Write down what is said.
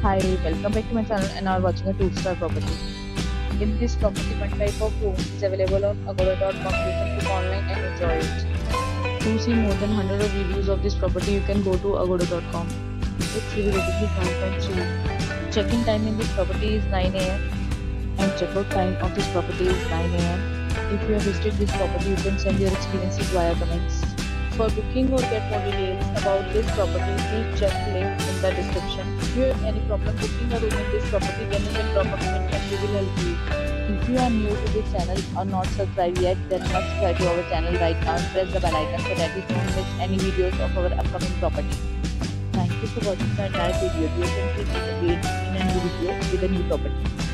Hi, welcome back to my channel and are watching a 2-star property. In this property, one type of room is available on agoda.com. You can book online and enjoy it. To see more than 100 of reviews of this property, you can go to agoda.com. Its review rating is 9.3. Check-in time in this property is 9 a.m. and check-out time of this property is 9 a.m. If you have visited this property, you can send your experiences via comments. For booking or get more details about this property, please check link in the description. If you have any problem booking a room in this property, then you can drop a comment and we will help you. If you are new to this channel or not subscribed yet, then must subscribe to our channel right now and press the bell icon so that you don't miss any videos of our upcoming property. Thank you for watching the entire video. You can see again in a new video with a new property.